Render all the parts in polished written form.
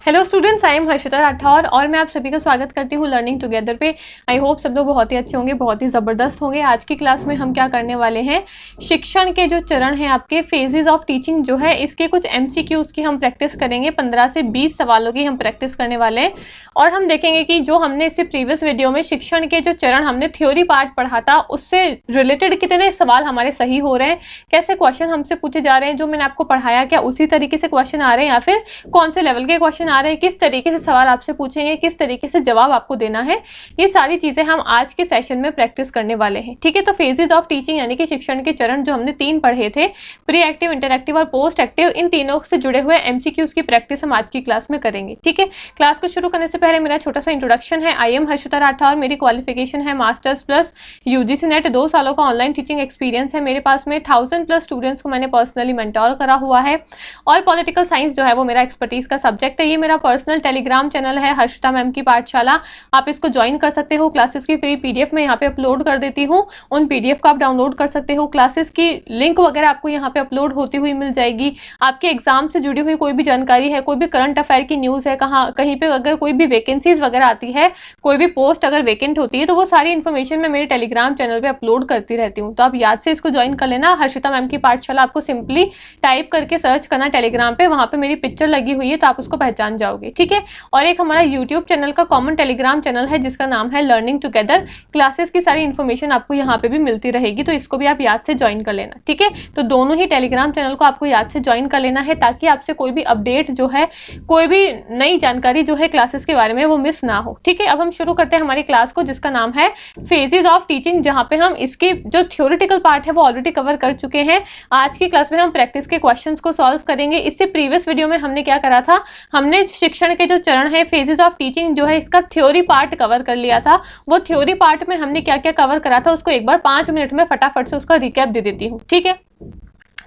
Hello students, I am Harshita Rathore और मैं आप सभी का स्वागत करती हूँ लर्निंग टुगेदर पे। आई होप सब लोग बहुत ही अच्छे होंगे, बहुत ही ज़बरदस्त होंगे। आज की क्लास में हम क्या करने वाले हैं, शिक्षण के जो चरण हैं आपके फेजेस ऑफ टीचिंग जो है, इसके कुछ एमसीक्यूज़ की हम प्रैक्टिस करेंगे। 15 से 20 सवालों की हम प्रैक्टिस करने वाले हैं और हम देखेंगे कि जो हमने इससे प्रीवियस वीडियो में शिक्षण के जो चरण हमने थ्योरी पार्ट पढ़ा था उससे रिलेटेड कितने सवाल हमारे सही हो रहे हैं, कैसे क्वेश्चन हमसे पूछे जा रहे हैं, जो मैंने आपको पढ़ाया क्या उसी तरीके से क्वेश्चन आ रहे हैं या फिर कौन से लेवल के क्वेश्चन आ रहे हैं, किस तरीके से सवाल आपसे पूछेंगे, किस तरीके से जवाब आपको देना है। ये सारी चीजें हम आज के सेशन में प्रैक्टिस करने वाले हैं। ठीक है, तो फेजेस ऑफ टीचिंग यानी कि शिक्षण के चरण जो हमने 3 पढ़े थे, प्री एक्टिव, इंटरएक्टिव और पोस्ट एक्टिव, इन तीनों से जुड़े हुए एमसीक्यूज की प्रैक्टिस हम आज की क्लास में करेंगे। ठीक है, क्लास को शुरू करने से पहले मेरा छोटा सा इंट्रोडक्शन है। आई एम हर्षिता राठौर, मेरी क्वालिफिकेशन है मास्टर्स प्लस यूजीसी नेट, 2 सालों का ऑनलाइन टीचिंग एक्सपीरियंस है मेरे पास में। 1000+ स्टूडेंट्स को मैंने पर्सनली मेंटोर करा हुआ है और पॉलिटिकल साइंस जो है वो मेरा एक्सपर्टीज का सब्जेक्ट है। ये मेरा पर्सनल टेलीग्राम चैनल है हर्षिता मैम की पाठशाला, आप इसको ज्वाइन कर सकते हो। क्लासेस की फ्री पीडीएफ में यहाँ पे अपलोड कर देती हूँ, उन पीडीएफ को आप डाउनलोड कर सकते हो। क्लासेस की लिंक वगैरह आपको यहाँ पे अपलोड होती हुई मिल जाएगी। आपके एग्जाम से जुड़ी हुई कोई भी जानकारी है, कोई भी करंट अफेयर की न्यूज़ है, कहीं पे अगर कोई भी वैकेंसीज वगैरह आती है, कोई भी पोस्ट अगर वैकेंट होती है, तो वो सारी इन्फॉर्मेशन मैं मेरे टेलीग्राम चैनल पे अपलोड करती रहती हूँ। तो आप याद से इसको ज्वाइन कर लेना। हर्षिता मैम की पाठशाला आपको सिंपली टाइप करके सर्च करना टेलीग्राम पे, वहाँ पे मेरी पिक्चर लगी हुई है तो आप उसको पहचान जाओगे। ठीक है, और एक हमारा यूट्यूब चैनल का कॉमन टेलीग्राम चैनल है जिसका नाम है लर्निंग टुगेदर। क्लासेस की सारी इन्फॉर्मेशन आपको यहाँ पे भी मिलती रहेगी, तो इसको भी आप याद से ज्वाइन कर लेना। ठीक है, तो दोनों ही टेलीग्राम चैनल को आपको याद से ज्वाइन कर लेना है ताकि आपसे कोई भी अपडेट जो है, कोई भी नई जानकारी जो है क्लासेस के बारे में वो मिस ना हो। ठीक है, अब हम शुरू करते हैं हमारी क्लास को जिसका नाम है फेजेस ऑफ टीचिंग, जहाँ पे हम इसके जो थ्योरेटिकल पार्ट है वो ऑलरेडी कवर कर चुके हैं। आज की क्लास में हम प्रैक्टिस के क्वेश्चंस को सॉल्व करेंगे। इससे प्रीवियस वीडियो में हमने क्या करा था, हमने शिक्षण के जो चरण है फेजेस ऑफ टीचिंग जो है इसका थ्योरी पार्ट कवर कर लिया था। वो थ्योरी पार्ट में हमने क्या क्या कवर करा था उसको एक बार 5 मिनट में फटाफट से उसका रिकैप दे देती हूँ। ठीक है,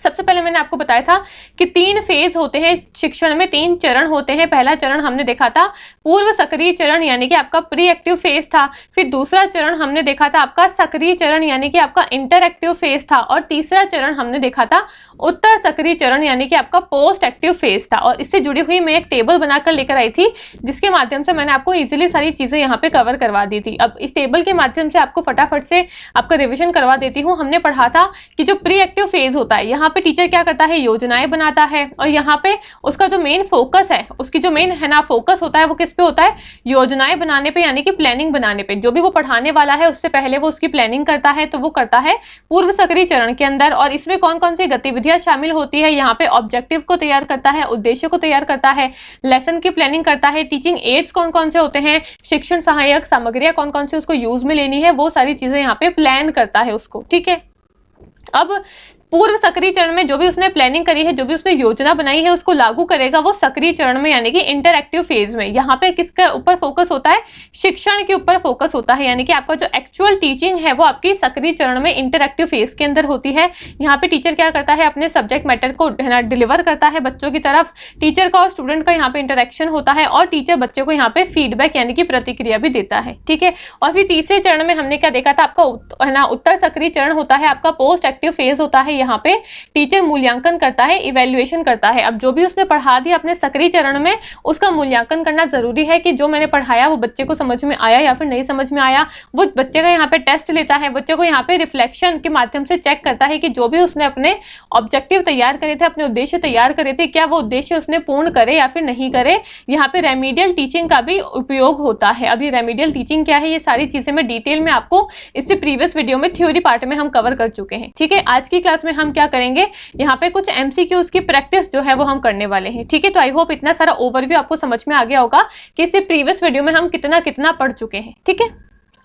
सबसे पहले मैंने आपको बताया था कि 3 फेज होते हैं शिक्षण में, 3 चरण होते हैं। पहला चरण हमने देखा था पूर्व सक्रिय चरण यानी कि आपका प्री एक्टिव फेज था। फिर दूसरा चरण हमने देखा था आपका सक्रिय चरण यानी कि आपका इंटरएक्टिव फेज था। और तीसरा चरण हमने देखा था उत्तर सक्रिय चरण यानी कि आपका पोस्ट एक्टिव फेज था। और इससे जुड़ी हुई मैं एक टेबल बनाकर लेकर आई थी जिसके माध्यम से मैंने आपको इजीली सारी चीजें यहाँ पे कवर करवा दी थी। अब इस टेबल के माध्यम से आपको फटाफट से आपका रिविजन करवा देती हूँ। हमने पढ़ा था कि जो प्री एक्टिव फेज होता है, यहाँ पे टीचर क्या करता है, योजनाएं बनाता है और यहाँ पे उसका जो मेन फोकस है, उसकी जो मेन है ना फोकस होता है वो किस पे होता है, योजनाएं बनाने पे यानी कि प्लानिंग बनाने पे। जो भी वो पढ़ाने वाला है उससे पहले वो उसकी प्लानिंग करता है, तो वो करता है पूर्व सक्रिय चरण के अंदर। और इसमें कौन कौन सी गतिविधियां शामिल होती है, यहाँ पे ऑब्जेक्टिव को तैयार करता है, उद्देश्य को तैयार करता है, लेसन की प्लानिंग करता है, टीचिंग एड्स कौन कौन से होते हैं, शिक्षण सहायक सामग्रियां कौन कौन सी उसको यूज में लेनी है, वो सारी चीजें यहाँ पे प्लान करता है उसको। ठीक है, अब पूर्व सक्रिय चरण में जो भी उसने प्लानिंग करी है, जो भी उसने योजना बनाई है, उसको लागू करेगा वो सक्रिय चरण में यानी कि इंटरएक्टिव फेज में। यहाँ पे किसके ऊपर फोकस होता है, शिक्षण के ऊपर फोकस होता है, यानी कि आपका जो एक्चुअल टीचिंग है वो आपकी सक्रिय चरण में इंटरएक्टिव फेज के अंदर होती है। यहाँ पे टीचर क्या करता है, अपने सब्जेक्ट मैटर को डिलीवर करता है बच्चों की तरफ। टीचर का और स्टूडेंट का यहाँ पे इंटरेक्शन होता है और टीचर बच्चे को यहाँ पे फीडबैक यानी कि प्रतिक्रिया भी देता है। ठीक है, और फिर तीसरे चरण में हमने क्या देखा था, आपका है ना उत्तर सक्रिय चरण होता है, आपका पोस्ट एक्टिव फेज होता है। यहाँ पे टीचर मूल्यांकन करता है, इवैल्यूएशन करता है। अब जो भी उसने पढ़ा दिया अपने सक्रिय चरण में, उसका मूल्यांकन करना जरूरी है कि जो मैंने पढ़ाया वो बच्चे को समझ में आया या फिर नहीं समझ में आया। वो बच्चे का यहाँ पे टेस्ट लेता है, बच्चे को यहाँ पे रिफ्लेक्शन के माध्यम से चेक करता है कि जो भी उसने अपने ऑब्जेक्टिव तैयार करे थे, अपने उद्देश्य तैयार करे थे, क्या वो उद्देश्य उसने पूर्ण करे या फिर नहीं करे। यहाँ पे रेमीडियल टीचिंग का भी उपयोग होता है। अब ये रेमीडियल टीचिंग क्या है, ये सारी चीजें मैं डिटेल में आपको इससे प्रीवियस वीडियो में थ्योरी पार्ट में हम कवर कर चुके हैं। ठीक है, आज की क्लास में हम क्या करेंगे, यहाँ पे कुछ एमसीक्यूज की प्रैक्टिस जो है वो हम करने वाले हैं। ठीक है, तो आई होप इतना सारा ओवरव्यू आपको समझ में आ गया होगा कि इससे प्रीवियस वीडियो में हम कितना कितना पढ़ चुके हैं। ठीक है,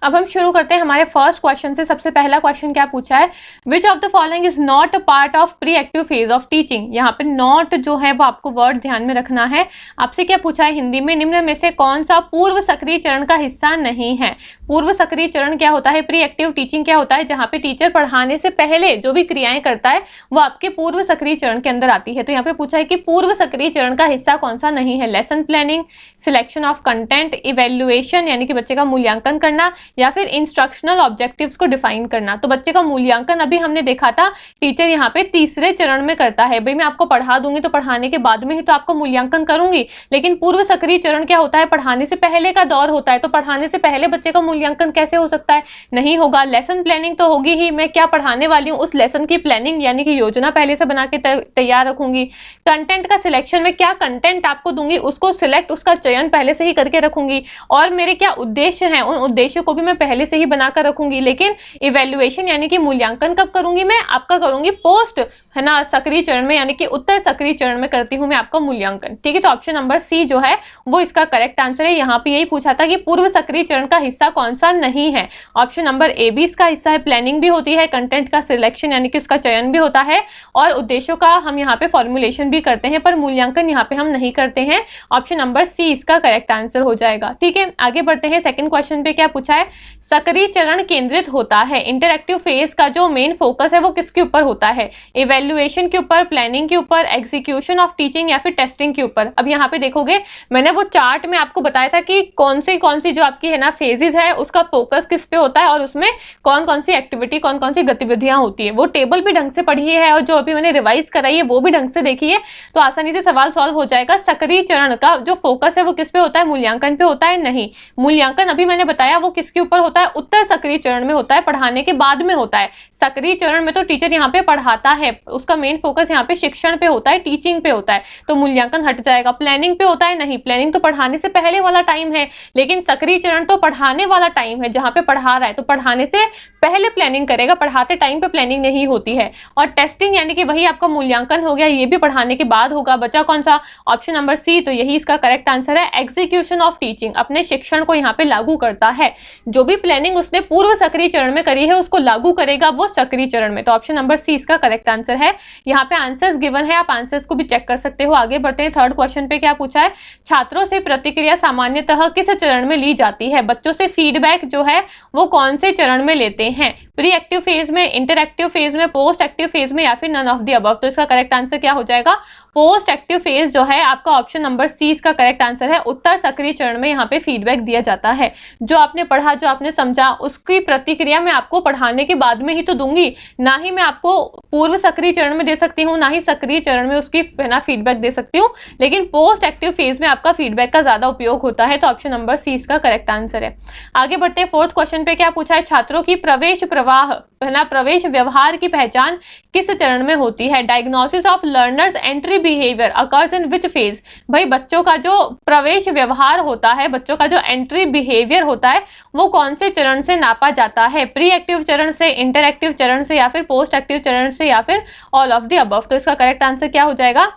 अब हम शुरू करते हैं हमारे फर्स्ट क्वेश्चन से। सबसे पहला क्वेश्चन क्या पूछा है, which of the following is not a part of pre active phase of teaching. यहाँ पे नॉट जो है वो आपको वर्ड ध्यान में रखना है। आपसे क्या पूछा है हिंदी में, निम्न में से कौन सा पूर्व सक्रिय चरण का हिस्सा नहीं है। पूर्व सक्रिय चरण क्या होता है, प्री एक्टिव टीचिंग क्या होता है, जहाँ पे टीचर पढ़ाने से पहले जो भी क्रियाएं करता है वो आपके पूर्व सक्रिय चरण के अंदर आती है। तो यहाँ पे पूछा है कि पूर्व सक्रिय चरण का हिस्सा कौन सा नहीं है। Lesson planning, selection of content, evaluation यानी कि बच्चे का मूल्यांकन करना, या फिर इंस्ट्रक्शनल ऑब्जेक्टिव्स को डिफाइन करना। तो बच्चे का मूल्यांकन अभी हमने देखा था टीचर यहाँ पे तीसरे चरण में करता है। भाई मैं आपको पढ़ा दूंगी तो पढ़ाने के बाद में ही तो आपको मूल्यांकन करूंगी, लेकिन पूर्व सक्रिय चरण क्या होता है, पढ़ाने से पहले का दौर होता है। तो पढ़ाने से पहले बच्चे का मूल्यांकन कैसे हो सकता है, नहीं होगा। लेसन प्लानिंग तो होगी ही, मैं क्या पढ़ाने वाली हूँ उस लेसन की प्लानिंग यानी कि योजना पहले से बना के तैयार रखूंगी। कंटेंट का सिलेक्शन में क्या कंटेंट आपको दूंगी उसको सिलेक्ट, उसका चयन पहले से ही करके रखूंगी, और मेरे क्या उद्देश्य हैं उन उद्देश्यों को भी मैं पहले से ही बनाकर रखूंगी। लेकिन इवेल्युएशन यानी कि मूल्यांकन कब करूंगी, मैं आपका करूंगी पोस्ट, है ना, सक्रिय चरण में यानी कि उत्तर सक्रिय चरण में करती हूं मैं आपका मूल्यांकन। ठीक है, तो ऑप्शन नंबर सी जो है वो इसका करेक्ट आंसर है। यहाँ पे यही पूछा था कि पूर्व सक्रिय चरण का हिस्सा कौन सा नहीं है। ऑप्शन नंबर ए भी इसका हिस्सा है। प्लानिंग भी होती है, कंटेंट का सिलेक्शन यानी कि उसका चयन भी होता है, और उद्देश्यों का हम यहाँ पे फॉर्मुलेशन भी करते हैं, पर मूल्यांकन यहाँ पे हम नहीं करते हैं। ऑप्शन नंबर सी इसका करेक्ट आंसर हो जाएगा। ठीक है, आगे बढ़ते हैं। सेकंड क्वेश्चन पे क्या पूछा है, सक्रिय चरण केंद्रित होता है, इंटरैक्टिव फेज का जो मेन फोकस है वो किसके ऊपर होता है, इवैल्यूएशन के ऊपर, प्लानिंग के ऊपर, एग्जीक्यूशन ऑफ टीचिंग या फिर टेस्टिंग के ऊपर। अब यहाँ पे देखोगे मैंने वो चार्ट में आपको बताया था कि कौन सी जो आपकी है ना फेजेस है उसका फोकस किस पे होता है और उसमें कौन कौन सी एक्टिविटी, कौन कौन सी गतिविधियां होती है। वो टेबल भी ढंग से पढ़ी है और जो अभी मैंने रिवाइज कराई है वो भी ढंग से देखी है, तो आसानी से सवाल सॉल्व हो जाएगा। सक्रिय चरण का जो फोकस है वो किस पे होता है, मूल्यांकन पे होता है, नहीं। मूल्यांकन अभी मैंने बताया वो किसके ऊपर होता है, उत्तर सक्रिय चरण में होता है, पढ़ाने के बाद में होता है। सक्रिय चरण में तो टीचर यहाँ पे पढ़ाता है, उसका मेन फोकस यहाँ पे शिक्षण पे होता है, टीचिंग पे होता है, तो मूल्यांकन हट जाएगा। प्लानिंग पे होता है, नहीं, प्लानिंग तो पढ़ाने से पहले वाला टाइम है, लेकिन सक्रिय चरण तो पढ़ाने वाला टाइम है, जहां पे पढ़ा रहा है तो पढ़ाने से पहले प्लानिंग करेगा, पढ़ाते टाइम पे प्लानिंग नहीं होती है। और टेस्टिंग यानी कि वही आपका मूल्यांकन हो गया, ये भी पढ़ाने के बाद होगा। बचा कौन सा, ऑप्शन नंबर सी, तो यही इसका करेक्ट आंसर है। एग्जीक्यूशन ऑफ टीचिंग, अपने शिक्षण को यहाँ पे लागू करता है, जो भी प्लानिंग उसने पूर्व सक्रिय चरण में करी है उसको लागू करेगा वो सक्रिय चरण में। तो ऑप्शन नंबर सी इसका करेक्ट आंसर है। यहाँ पे आंसर्स गिवन है, आप आंसर्स को भी चेक कर सकते हो। आगे बढ़ते हैं। थर्ड क्वेश्चन पे क्या पूछा है, छात्रों से प्रतिक्रिया सामान्यतः किस चरण में ली जाती है, बच्चों से फीडबैक जो है वो कौन से चरण में लेते हैं, प्री एक्टिव फेज में, इंटरएक्टिव फेज में, पोस्ट एक्टिव फेज में, या फिर नन ऑफ द अबव। तो इसका करेक्ट आंसर क्या हो जाएगा, पोस्ट एक्टिव फेज जो है आपका ऑप्शन नंबर सी इसका करेक्ट आंसर है। उत्तर सक्रिय चरण में यहाँ पे फीडबैक दिया जाता है, जो आपने पढ़ा, जो आपने समझा, उसकी प्रतिक्रिया मैं आपको पढ़ाने के बाद में ही तो दूंगी, ना ही मैं आपको पूर्व सक्रिय चरण में दे सकती हूँ, ना ही सक्रिय चरण में उसकी है ना फीडबैक दे सकती हूँ, लेकिन पोस्ट एक्टिव फेज में आपका फीडबैक का ज्यादा उपयोग होता है। तो ऑप्शन नंबर सी इसका करेक्ट आंसर है। आगे बढ़ते हैं। फोर्थ क्वेश्चन पे क्या पूछा है, छात्रों की प्रवेश प्रवाह है ना प्रवेश व्यवहार की पहचान किस चरण में होती है, diagnosis of learners entry behaviour occurs in which phase. भाई बच्चों का जो प्रवेश व्यवहार होता है, बच्चों का जो एंट्री बिहेवियर होता है वो कौन से चरण से नापा जाता है, प्री एक्टिव चरण से, इंटरएक्टिव चरण से, या फिर पोस्ट एक्टिव चरण से, या फिर ऑल ऑफ द अबव। तो इसका करेक्ट आंसर क्या हो जाएगा,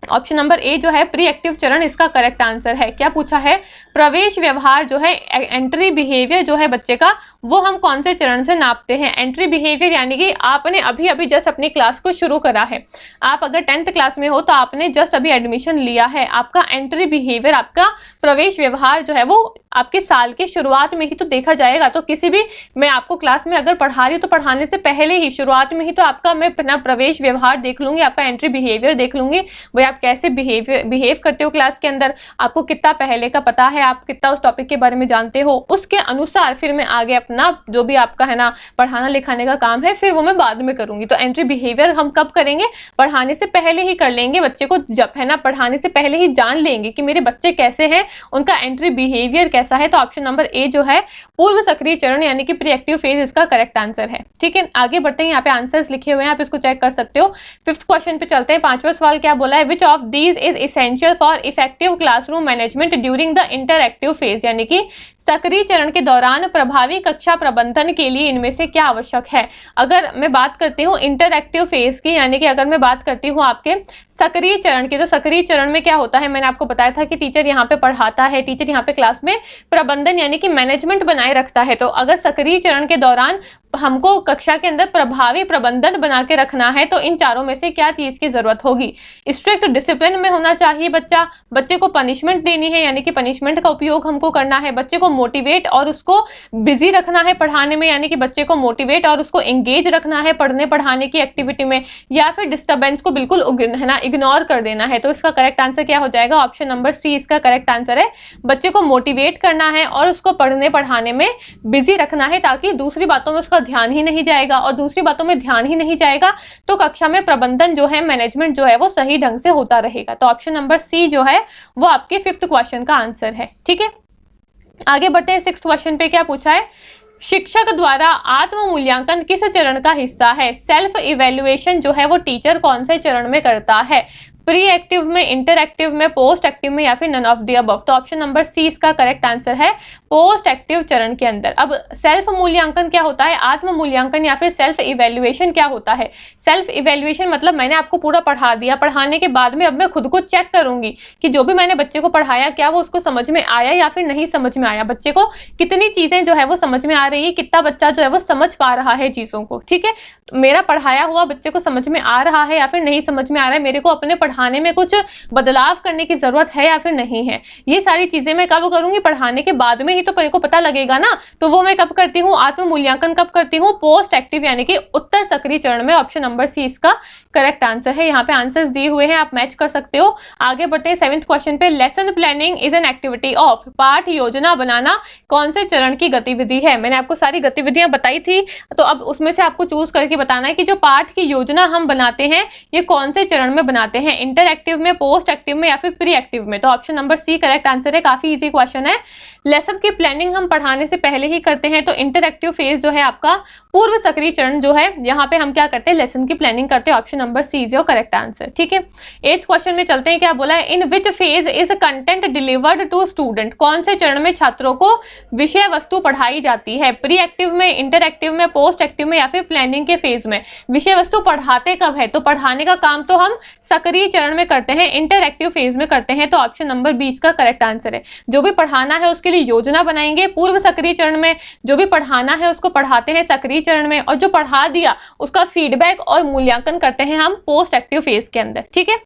ऑप्शन नंबर ए जो है प्री एक्टिव चरण इसका करेक्ट आंसर है। क्या पूछा है, प्रवेश व्यवहार जो है, एंट्री बिहेवियर जो है बच्चे का, वो हम कौन से चरण से नापते हैं। एंट्री बिहेवियर यानी कि आपने अभी अभी जस्ट अपनी क्लास को शुरू करा है, आप अगर 10th क्लास में हो तो आपने जस्ट अभी एडमिशन लिया है, आपका एंट्री बिहेवियर, आपका प्रवेश व्यवहार जो है वो आपके साल के शुरुआत में ही तो देखा जाएगा। तो किसी भी, मैं आपको क्लास में अगर पढ़ा रही हूँ तो पढ़ाने से पहले ही, शुरुआत में ही तो आपका मैं अपना प्रवेश व्यवहार देख लूंगी, आपका एंट्री बिहेवियर देख लूंगी, भाई आप कैसे बिहेव करते हो क्लास के अंदर, आपको कितना पहले का पता है, आप कितना उस टॉपिक के बारे में जानते हो, उसके अनुसार फिर मैं आगे अपना जो भी आपका है ना पढ़ाना लिखाने का काम है फिर वो मैं बाद में करूंगी। तो एंट्री बिहेवियर हम कब करेंगे, पढ़ाने से पहले ही कर लेंगे, बच्चे को जब है ना पढ़ाने से पहले ही जान लेंगे कि मेरे बच्चे कैसे हैं, उनका एंट्री बिहेवियर कैसा है। तो ऑप्शन नंबर ए जो है पूर्व सक्रिय चरण यानी कि प्री एक्टिव फेज इसका करेक्ट आंसर है। ठीक है, आगे बढ़ते हैं। यहाँ पे आंसर्स लिखे हुए हैं, आप इसको चेक कर सकते हो। फिफ्थ क्वेश्चन पे चलते हैं। पांचवा सवाल क्या बोला है, which of these is essential for effective classroom management during the interactive phase, यानी कि सक्रिय चरण के दौरान प्रभावी कक्षा प्रबंधन के लिए इनमें से क्या आवश्यक है। अगर मैं बात करती हूँ इंटरएक्टिव फेज की, यानी कि अगर मैं बात करती हूँ आपके सक्रिय चरण की, तो सक्रिय चरण में क्या होता है, मैंने आपको बताया था कि टीचर यहाँ पे पढ़ाता है, टीचर यहाँ पे क्लास में प्रबंधन यानी कि मैनेजमेंट बनाए रखता है। तो अगर सक्रिय चरण के दौरान हमको कक्षा के अंदर प्रभावी प्रबंधन बना के रखना है तो इन चारों में से क्या चीज की जरूरत होगी? स्ट्रिक्ट डिसिप्लिन में होना चाहिए बच्चा, बच्चे को पनिशमेंट देनी है यानी कि पनिशमेंट का उपयोग हमको करना है, बच्चे को मोटिवेट और उसको बिजी रखना है पढ़ाने में यानी कि बच्चे को मोटिवेट और उसको एंगेज रखना है पढ़ने पढ़ाने की एक्टिविटी में, या फिर डिस्टर्बेंस को बिल्कुल है ना इग्नोर कर देना है। तो इसका करेक्ट आंसर क्या हो जाएगा? ऑप्शन नंबर सी इसका करेक्ट आंसर है। बच्चे को मोटिवेट करना है और उसको पढ़ने पढ़ाने में बिजी रखना है ताकि दूसरी बातों में उसका ध्यान ही नहीं जाएगा, और दूसरी बातों में ध्यान ही नहीं जाएगा तो कक्षा में प्रबंधन जो है, मैनेजमेंट जो है वो सही ढंग से होता रहेगा। तो ऑप्शन नंबर सी जो है वो आपके 5th क्वेश्चन का आंसर है। ठीक है, आगे बढ़ते हैं। 6th क्वेश्चन पे क्या पूछा है? शिक्षक द्वारा आत्म मूल्यांकन किस चरण का हिस्सा है? सेल्फ इवेल्युएशन जो है वो टीचर कौन से चरण में करता है? प्री एक्टिव में, इंटरएक्टिव में, पोस्ट एक्टिव में, या फिर नन ऑफ द अबव? तो ऑप्शन नंबर सी इसका करेक्ट आंसर है, पोस्ट एक्टिव चरण के अंदर। अब सेल्फ मूल्यांकन क्या होता है, आत्म मूल्यांकन या फिर सेल्फ इवेल्युएशन क्या होता है? सेल्फ इवेल्युएशन मतलब मैंने आपको पूरा पढ़ा दिया, पढ़ाने के बाद में अब मैं खुद को चेक करूंगी कि जो भी मैंने बच्चे को पढ़ाया क्या वो उसको समझ में आया या फिर नहीं समझ में आया, बच्चे को कितनी चीजें जो है वो समझ में आ रही है, कितना बच्चा जो है वो समझ पा रहा है चीजों को। ठीक है, मेरा पढ़ाया हुआ बच्चे को समझ में आ रहा है या फिर नहीं समझ में आ रहा है, मेरे को अपने पढ़ाने में कुछ बदलाव करने की जरूरत है या फिर नहीं है। ये सारी चीजें मैं कब करूंगी? पढ़ाने के बाद में ही तो मेरे को पता लगेगा ना। तो वो मैं कब करती हूँ? आत्म मूल्यांकन कब करती हूँ? पोस्ट एक्टिव यानी कि उत्तर सक्रिय चरण में। ऑप्शन नंबर सी इसका करेक्ट आंसर है। यहाँ पे आंसर्स दिए हुए हैं, आप मैच कर सकते हो। आगे बढ़ते हैं 7th क्वेश्चन पे। Lesson planning is an activity of, पाठ योजना बनाना कौन से चरण की गतिविधि है? मैंने आपको सारी गतिविधियां बताई थी, तो अब उसमें से आपको चूज करके बताना है कि जो पाठ की योजना हम बनाते हैं ये कौन से चरण में बनाते हैं, इंटरएक्टिव में, पोस्ट एक्टिव में, या फिर प्री एक्टिव में? तो option number C correct answer है। काफी इजी क्वेश्चन है। लेसन की प्लानिंग हम पढ़ाने से पहले ही करते हैं, तो इंटरएक्टिव फेज जो है आपका पूर्व सक्रिय चरण जो है, यहाँ पे हम क्या करते हैं? लेसन की प्लानिंग करते हैं। Option number C is your correct answer. ठीक है, 8th क्वेश्चन में चलते हैं। क्या बोला है? In which phase is content delivered to student, कौन से चरण में छात्रों को विषय वस्तु पढ़ाई जाती है? प्री एक्टिव में, इंटरएक्टिव में, पोस्ट एक्टिव में, या फिर प्लानिंग के फेज में? विषय वस्तु पढ़ाते कब है? तो पढ़ाने का काम तो हम सक्रिय चरण में करते हैं, इंटरएक्टिव फेज में करते हैं। तो ऑप्शन नंबर बी इसका करेक्ट आंसर है। जो भी पढ़ाना है उसके लिए योजना बनाएंगे पूर्व सक्रिय चरण में, जो भी पढ़ाना है उसको पढ़ाते हैं सक्रिय चरण में, और जो पढ़ा दिया उसका फीडबैक और मूल्यांकन करते हैं हम पोस्ट एक्टिव फेज के अंदर। ठीक है,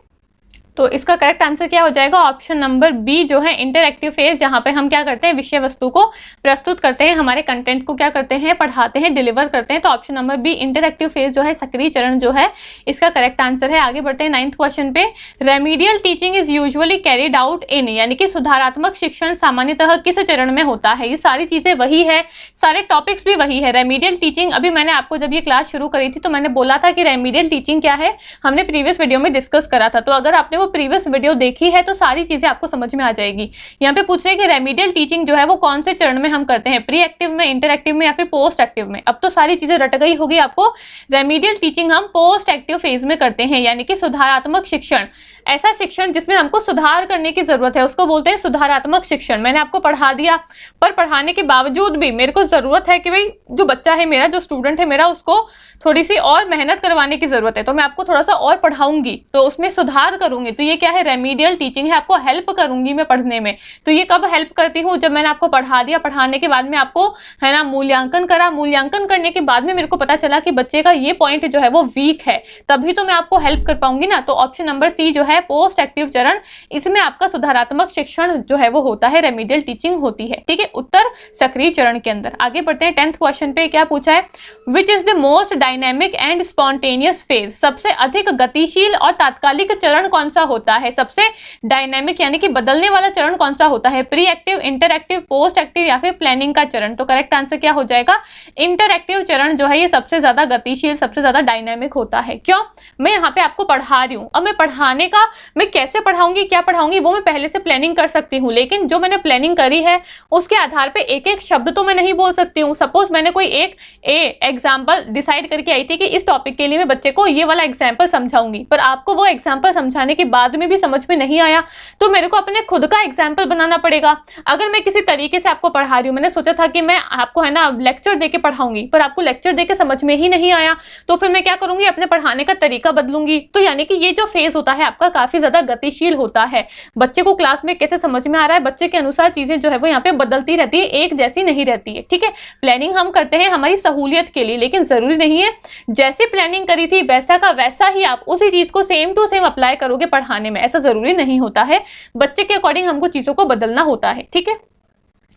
तो इसका करेक्ट आंसर क्या हो जाएगा? ऑप्शन नंबर बी जो है इंटरएक्टिव फेज, जहां पे हम क्या करते हैं? विषय वस्तु को प्रस्तुत करते हैं, हमारे कंटेंट को क्या करते हैं? पढ़ाते हैं, डिलीवर करते हैं। तो option number B interactive phase जो है, सक्रिय चरण जो है, इसका करेक्ट आंसर है। आगे बढ़ते हैं 9th क्वेश्चन पे। Remedial teaching is usually carried out in, यानी कि सुधारात्मक शिक्षण सामान्यतः किस चरण में होता है? ये सारी चीजें वही है, सारे टॉपिक्स भी वही है। रेमीडियल टीचिंग, अभी मैंने आपको जब ये क्लास शुरू करी थी तो मैंने बोला था कि रेमीडियल टीचिंग क्या है, हमने प्रीवियस वीडियो में डिस्कस करा था। तो अगर आपने वो प्रीवियस वीडियो देखी है तो सारी चीजें आपको समझ में आ जाएगी। यहाँ पे पूछ रहे हैं कि रेमीडियल टीचिंग जो है वो कौन से चरण में हम करते हैं? प्री एक्टिव में, इंटरएक्टिव में, या फिर पोस्ट एक्टिव में? अब तो सारी चीजें रट गई होगी आपको। रेमीडियल टीचिंग हम पोस्ट एक्टिव फेज में करते हैं, यानी कि सुधारात्मक शिक्षण, ऐसा शिक्षण जिसमें हमको सुधार करने की जरूरत है उसको बोलते हैं सुधारात्मक शिक्षण। मैंने आपको पढ़ा दिया, पर पढ़ाने के बावजूद भी मेरे को जरूरत है कि भाई जो बच्चा है मेरा, जो स्टूडेंट है मेरा, उसको थोड़ी सी और मेहनत करवाने की जरूरत है, तो मैं आपको थोड़ा सा और पढ़ाऊंगी, तो उसमें सुधार करूंगी। तो ये क्या है? रेमीडियल टीचिंग है, आपको हेल्प करूंगी मैं पढ़ने में। तो ये कब हेल्प करती हूँ? जब मैंने आपको पढ़ा दिया, पढ़ाने के बाद में आपको है ना मूल्यांकन करा, मूल्यांकन करने के बाद में मेरे को पता चला कि बच्चे का ये पॉइंट जो है वो वीक है, तभी तो मैं आपको हेल्प कर पाऊंगी ना। तो ऑप्शन नंबर सी जो है पोस्ट एक्टिव चरण, इसमें आपका सुधारात्मक शिक्षण जो है वो होता है, रेमीडियल टीचिंग होती है। ठीक है, उत्तर सक्रिय चरण के अंदर। आगे बढ़ते हैं 10th क्वेश्चन पे। क्या पूछा है? Which is the most dynamic and spontaneous phase, सबसे अधिक गतिशील और तात्कालिक चरण कौन सा होता है? सबसे डायनेमिक यानी कि बदलने वाला चरण कौन सा होता है? Pre active, interactive, post active, या फिर प्लानिंग का चरण? तो करेक्ट आंसर क्या हो जाएगा? इंटरएक्टिव चरण जो है ये सबसे ज्यादा गतिशील, सबसे ज्यादा डायनेमिक होता है। क्यों? मैं यहाँ पे आपको पढ़ा रही हूँ, अब मैं पढ़ाने का मैं कैसे पढ़ाऊंगी, क्या पढ़ाऊंगी, वो मैं पहले से प्लानिंग कर सकती हूँ, लेकिन जो मैंने प्लानिंग करी है उसके आधार पे एक एक शब्द तो मैं नहीं बोल सकती हूँ। सपोज मैंने कोई एक एग्जाम्पल डिसाइड करके आई थी कि इस टॉपिक के लिए मैं बच्चे को ये वाला एग्जाम्पल समझाऊंगी, पर आपको वो एग्जाम्पल समझाने के बाद में भी समझ में नहीं आया तो मेरे को अपने खुद का एग्जाम्पल बनाना पड़ेगा। अगर मैं किसी तरीके से आपको पढ़ा रही हूँ, मैंने सोचा था कि मैं आपको है ना लेक्चर देके पढ़ाऊंगी, पर आपको लेक्चर देके समझ में ही नहीं आया, तो फिर मैं क्या करूंगी? अपने पढ़ाने का तरीका बदलूंगी। तो यानी कि ये जो फेज होता है आपका काफी ज्यादा गतिशील होता है। बच्चे को क्लास में कैसे समझ में आ रहा है, बच्चे के अनुसार चीजें जो है वो यहाँ पे बदलती रहती है, एक जैसी नहीं रहती है। ठीक है, प्लानिंग हम करते हैं हमारी सहूलियत के लिए, लेकिन जरूरी नहीं है जैसे प्लानिंग करी थी वैसा का वैसा ही आप उसी चीज को सेम टू सेम अप्लाई करोगे पढ़ाने में, ऐसा जरूरी नहीं होता है। बच्चे के अकॉर्डिंग हमको चीजों को बदलना होता है। ठीक है,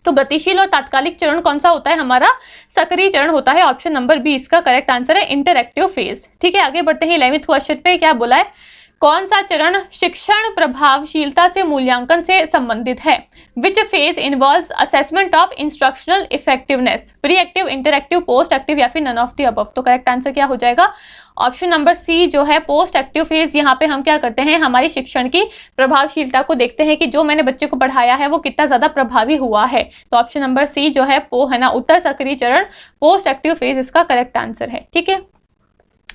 तो गतिशील और तात्कालिक चरण कौन सा होता है, हमारा सक्रिय चरण होता है। ऑप्शन नंबर बी इसका करेक्ट आंसर है, इंटरएक्टिव फेज। ठीक है, आगे बढ़ते हैं 11th क्वेश्चन पे। क्या बोला है, कौन सा चरण शिक्षण प्रभावशीलता से मूल्यांकन से संबंधित है? Which phase involves assessment of instructional effectiveness? Pre active, interactive, post active या फिर नन ऑफ द अबव? तो करेक्ट आंसर क्या हो जाएगा, ऑप्शन नंबर सी जो है पोस्ट एक्टिव फेज। यहाँ पे हम क्या करते हैं, हमारी शिक्षण की प्रभावशीलता को देखते हैं कि जो मैंने बच्चे को पढ़ाया है वो कितना ज्यादा प्रभावी हुआ है। तो ऑप्शन नंबर सी जो है है ना उत्तर सक्रिय चरण, पोस्ट एक्टिव फेज इसका करेक्ट आंसर है। ठीक है,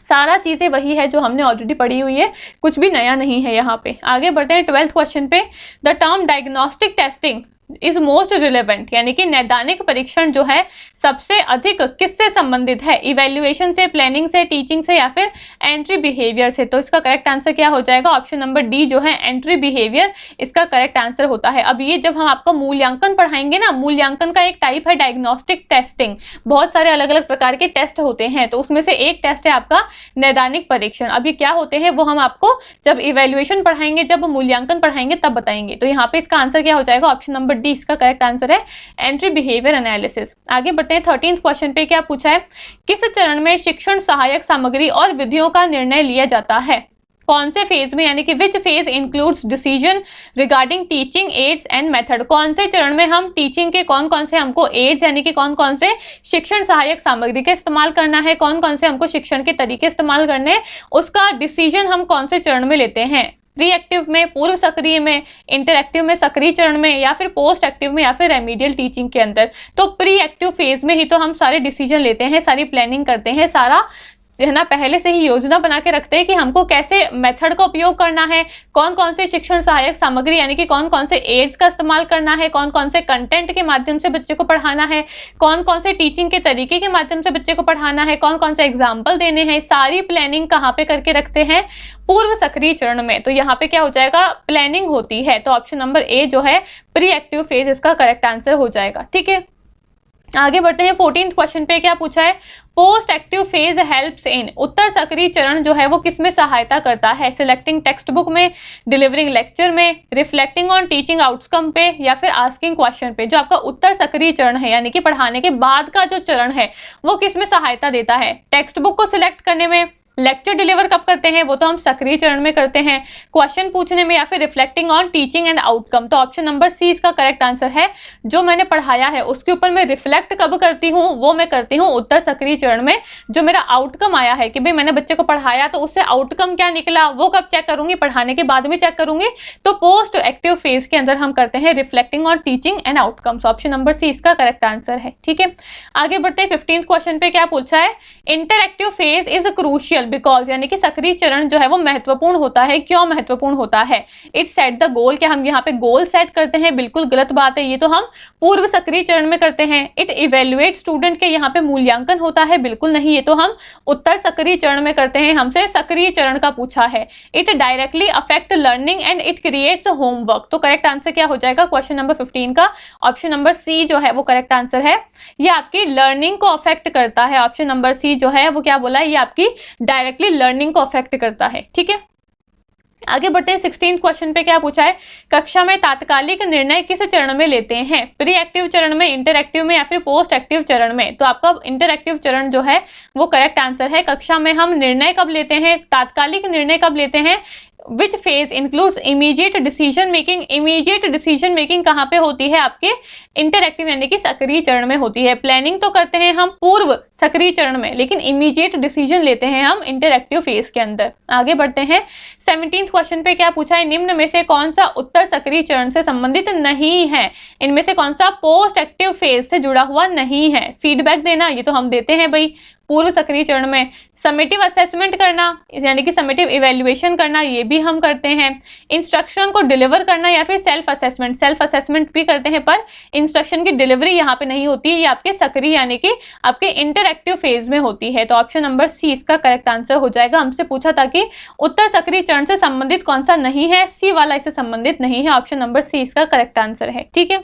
सारा चीजें वही है जो हमने ऑलरेडी पढ़ी हुई है, कुछ भी नया नहीं है यहाँ पे। आगे बढ़ते हैं 12th क्वेश्चन पे। The term diagnostic testing is most relevant, यानी कि नैदानिक परीक्षण जो है सबसे अधिक किससे संबंधित है? इवैल्यूएशन से, प्लानिंग से, टीचिंग से या फिर एंट्री बिहेवियर से? तो इसका करेक्ट आंसर क्या हो जाएगा, ऑप्शन नंबर डी जो है एंट्री बिहेवियर इसका करेक्ट आंसर होता है। अब ये जब हम आपको मूल्यांकन पढ़ाएंगे ना, मूल्यांकन का एक टाइप है डायग्नोस्टिक टेस्टिंग। बहुत सारे अलग अलग प्रकार के टेस्ट होते हैं, तो उसमें से एक टेस्ट है आपका नैदानिक परीक्षण। अब ये क्या होते हैं वो हम आपको जब इवैल्यूएशन पढ़ाएंगे, जब मूल्यांकन पढ़ाएंगे तब बताएंगे। तो यहाँ पे इसका आंसर क्या हो जाएगा, ऑप्शन नंबर डी इसका करेक्ट आंसर है, एंट्री बिहेवियर एनालिसिस। आगे बढ़ते हैं 13th क्वेश्चन पे। क्या पूछा है, किस चरण में शिक्षण सहायक सामग्री और विधियों का निर्णय लिया जाता है? कौन से फेज में, यानी कि which phase includes decision regarding teaching ads and method? कौन से चरण में हम टीचिंग के कौन कौन से हमको एड्स यानी कि कौन कौन से शिक्षण सहायक सामग्री का इस्तेमाल करना है, कौन कौन से हमको शिक्षण के तरीके इस्तेमाल करने हैं, उसका डिसीजन हम कौन से चरण में लेते हैं? प्री एक्टिव में, पूर्व सक्रिय में, इंटरएक्टिव में, सक्रिय चरण में या फिर पोस्ट एक्टिव में या फिर रेमीडियल टीचिंग के अंदर? तो प्री एक्टिव फेज में ही तो हम सारे डिसीजन लेते हैं, सारी प्लानिंग करते हैं, सारा जो है ना पहले से ही योजना बना के रखते हैं कि हमको कैसे मेथड का उपयोग करना है, कौन कौन से शिक्षण सहायक सामग्री यानी कि कौन कौन से एड्स का इस्तेमाल करना है, कौन कौन से कंटेंट के माध्यम से बच्चे को पढ़ाना है, कौन कौन से टीचिंग के तरीके के माध्यम से बच्चे को पढ़ाना है, कौन कौन से एग्जाम्पल देने हैं। सारी प्लानिंग कहाँ पे करके रखते हैं, पूर्व सक्रिय चरण में। तो यहाँ पे क्या हो जाएगा, प्लानिंग होती है। तो ऑप्शन नंबर ए जो है प्री एक्टिव फेज इसका करेक्ट आंसर हो जाएगा। ठीक है, आगे बढ़ते हैं 14th क्वेश्चन पे। क्या पूछा है, post active phase helps in, उत्तर सक्रिय चरण जो है वो किस में सहायता करता है? सिलेक्टिंग टेक्स्ट बुक में, डिलीवरिंग लेक्चर में, रिफ्लेक्टिंग ऑन टीचिंग आउटकम पे या फिर आस्किंग क्वेश्चन पे? जो आपका उत्तर सक्रिय चरण है यानी कि पढ़ाने के बाद का जो चरण है वो किस में सहायता देता है? टेक्स्ट बुक को सिलेक्ट करने में, लेक्चर डिलीवर कब करते हैं वो तो हम सक्रिय चरण में करते हैं, क्वेश्चन पूछने में, या फिर reflecting on teaching and outcome? तो ऑप्शन नंबर सी इसका करेक्ट आंसर है। जो मैंने पढ़ाया है उसके ऊपर मैं रिफ्लेक्ट कब करती हूँ, वो मैं करती हूँ उत्तर सक्रिय चरण में। जो मेरा आउटकम आया है कि भाई मैंने बच्चे को पढ़ाया तो उससे आउटकम क्या निकला, वो कब चेक करूंगी, पढ़ाने के बाद में चेक करूंगी। तो पोस्ट एक्टिव फेज के अंदर हम करते हैं reflecting on teaching and outcomes. Option number C इसका करेक्ट आंसर है। ठीक है, आगे बढ़ते हैं 15th क्वेश्चन पे। क्या पूछा है, interactive phase is crucial because, यानी कि सक्रिय चरण जो है वो महत्वपूर्ण होता है। क्यों महत्वपूर्ण होता है? इट सेट द गोल, क्या हम यहाँ पे गोल सेट करते हैं? बिल्कुल गलत बात है, ये तो हम पूर्व सक्रिय चरण में करते हैं। इट इवेल्युएट स्टूडेंट के यहाँ पे मूल्यांकन होता है? बिल्कुल नहीं, ये तो हम उत्तर सक्रिय चरण में करते हैं। हमसे सक्रिय चरण का पूछा है। It directly affect learning and it creates homework. तो करेक्ट आंसर क्या हो जाएगा क्वेश्चन नंबर 15 का? ऑप्शन नंबर सी जो है वो करेक्ट आंसर है। ये आपकी लर्निंग को अफेक्ट करता है। ऑप्शन नंबर सी जो है वो क्या बोला है, ये आपकी डायरेक्टली लर्निंग को अफेक्ट करता है। ठीक है, आगे बढ़ते हैं 16th क्वेश्चन पे। क्या पूछा है, कक्षा में तात्कालिक निर्णय किस चरण में लेते हैं? प्री एक्टिव चरण में, इंटरएक्टिव में या फिर पोस्ट एक्टिव चरण में? तो आपका इंटरएक्टिव चरण जो है वो करेक्ट आंसर है। कक्षा में हम निर्णय कब लेते हैं, तात्कालिक निर्णय कब लेते हैं? Which phase includes immediate decision making? Immediate decision making कहाँ पे होती है? आपके इंटरएक्टिव यानी कि सक्रिय चरण में होती है। प्लानिंग तो करते हैं हम पूर्व सक्रिय चरण में, लेकिन इमीडिएट डिसीजन लेते हैं हम इंटरएक्टिव फेज के अंदर। आगे बढ़ते हैं 17th क्वेश्चन पे। क्या पूछा है, निम्न में से कौन सा उत्तर सक्रिय चरण से संबंधित नहीं है? इनमें से कौन सा पोस्ट एक्टिव फेज से जुड़ा हुआ नहीं है? फीडबैक देना, ये तो हम देते हैं भाई, पूर्व सक्रिय चरण में समेटिव असेसमेंट करना यानी कि समेटिव इवैल्यूएशन करना, ये भी हम करते हैं। इंस्ट्रक्शन को डिलीवर करना या फिर सेल्फ असेसमेंट भी करते हैं, पर इंस्ट्रक्शन की डिलीवरी यहाँ पे नहीं होती है, ये आपके सक्रिय यानी कि आपके इंटरएक्टिव फेज में होती है। तो ऑप्शन नंबर सी इसका करेक्ट आंसर हो जाएगा। हमसे पूछा था कि उत्तर सक्रिय चरण से संबंधित कौन सा नहीं है, सी वाला इससे संबंधित नहीं है, ऑप्शन नंबर सी इसका करेक्ट आंसर है। ठीक है,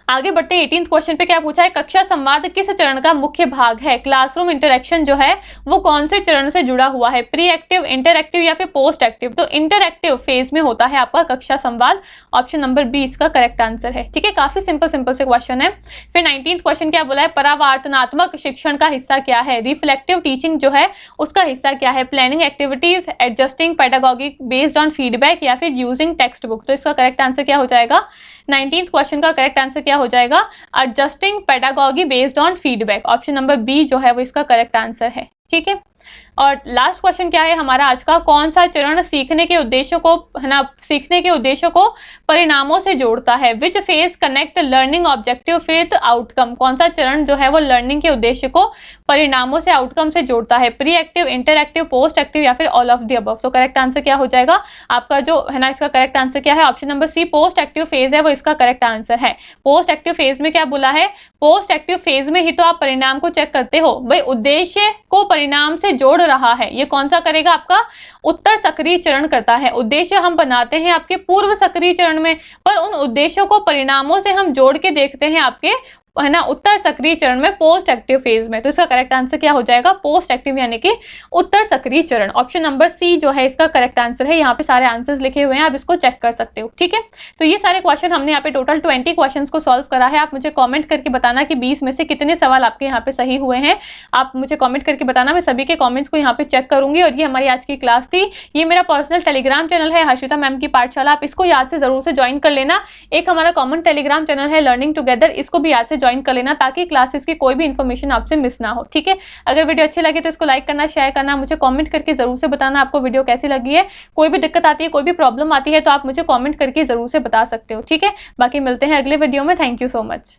आगे बढ़ते 18th क्वेश्चन पे क्या पूछा है, कक्षा संवाद किस चरण का मुख्य भाग है? क्लासरूम इंटरेक्शन जो है वो कौन से चरण से जुड़ा हुआ है, प्री एक्टिव, इंटरएक्टिव या फिर पोस्ट एक्टिव? तो इंटरएक्टिव फेज में होता है आपका कक्षा संवाद, ऑप्शन नंबर बी इसका करेक्ट आंसर है। ठीक है, काफी सिंपल से क्वेश्चन है। फिर 19th क्वेश्चन क्या बोला है, परावर्तनात्मक शिक्षण का हिस्सा क्या है? रिफ्लेक्टिव टीचिंग जो है उसका हिस्सा क्या है? Planning activities, adjusting पेडागॉगिक based on feedback या फिर यूजिंग टेक्स्ट बुक? तो इसका करेक्ट आंसर क्या हो जाएगा? 19th क्वेश्चन का करेक्ट आंसर क्या हो जाएगा? Adjusting pedagogy based on feedback, option number B जो है वो इसका करेक्ट आंसर है। ठीक है, और लास्ट क्वेश्चन क्या है हमारा आज का, कौन सा चरण सीखने के उद्देश्यों को है ना सीखने के उद्देश्यों को परिणामों से जोड़ता है? Which phase connect learning objective with outcome? कौन सा चरण जो है वो लर्निंग के उद्देश्य को परिणामों से आउटकम से जोड़ता है? Pre active, interactive, post active या फिर ऑल ऑफ द अबव? तो करेक्ट आंसर क्या हो जाएगा आपका जो है ना, इसका करेक्ट आंसर क्या है? Option number C post active phase है वो इसका करेक्ट आंसर है। पोस्ट एक्टिव फेज में क्या बोला है, पोस्ट एक्टिव फेज में ही तो आप परिणाम को चेक करते हो, भाई उद्देश्य को परिणाम से जोड़ रहा है, ये कौन सा करेगा? आपका उत्तर सक्रिय चरण करता है। उद्देश्य हम बनाते हैं आपके पूर्व सक्रिय चरण में, पर उन उद्देश्यों को परिणामों से हम जोड़ के देखते हैं आपके है ना उत्तर सक्रिय चरण में, पोस्ट एक्टिव फेज में। तो इसका करेक्ट आंसर क्या हो जाएगा? पोस्ट एक्टिव यानी कि उत्तर सक्रिय चरण, ऑप्शन नंबर सी जो है इसका करेक्ट आंसर है। यहाँ पे सारे आंसर्स लिखे हुए हैं, आप इसको चेक कर सकते हो। ठीक है, तो ये सारे क्वेश्चन हमने यहाँ पे टोटल 20 क्वेश्चंस को सॉल्व करा है। आप मुझे कमेंट करके बताना कि 20 में से कितने सवाल आपके यहाँ पे सही हुए हैं। आप मुझे कमेंट करके बताना, मैं सभी के कमेंट्स को यहाँ पे चेक करूंगी। और ये हमारी आज की क्लास थी। ये मेरा पर्सनल टेलीग्राम चैनल है हर्षिता मैम की पाठशाला, आप इसको याद से जरूर से ज्वाइन कर लेना। एक हमारा कॉमन टेलीग्राम चैनल है लर्निंग टुगेदर, इसको भी याद से ज्वाइन कर लेना ताकि क्लासेस की कोई भी इंफॉर्मेशन आपसे मिस ना हो। ठीक है, अगर वीडियो अच्छी लगे तो इसको लाइक करना, शेयर करना, मुझे कमेंट करके जरूर से बताना आपको वीडियो कैसी लगी है। कोई भी दिक्कत आती है, कोई भी प्रॉब्लम आती है तो आप मुझे कमेंट करके जरूर से बता सकते हो। ठीक है, बाकी मिलते हैं अगले वीडियो में। Thank you so much.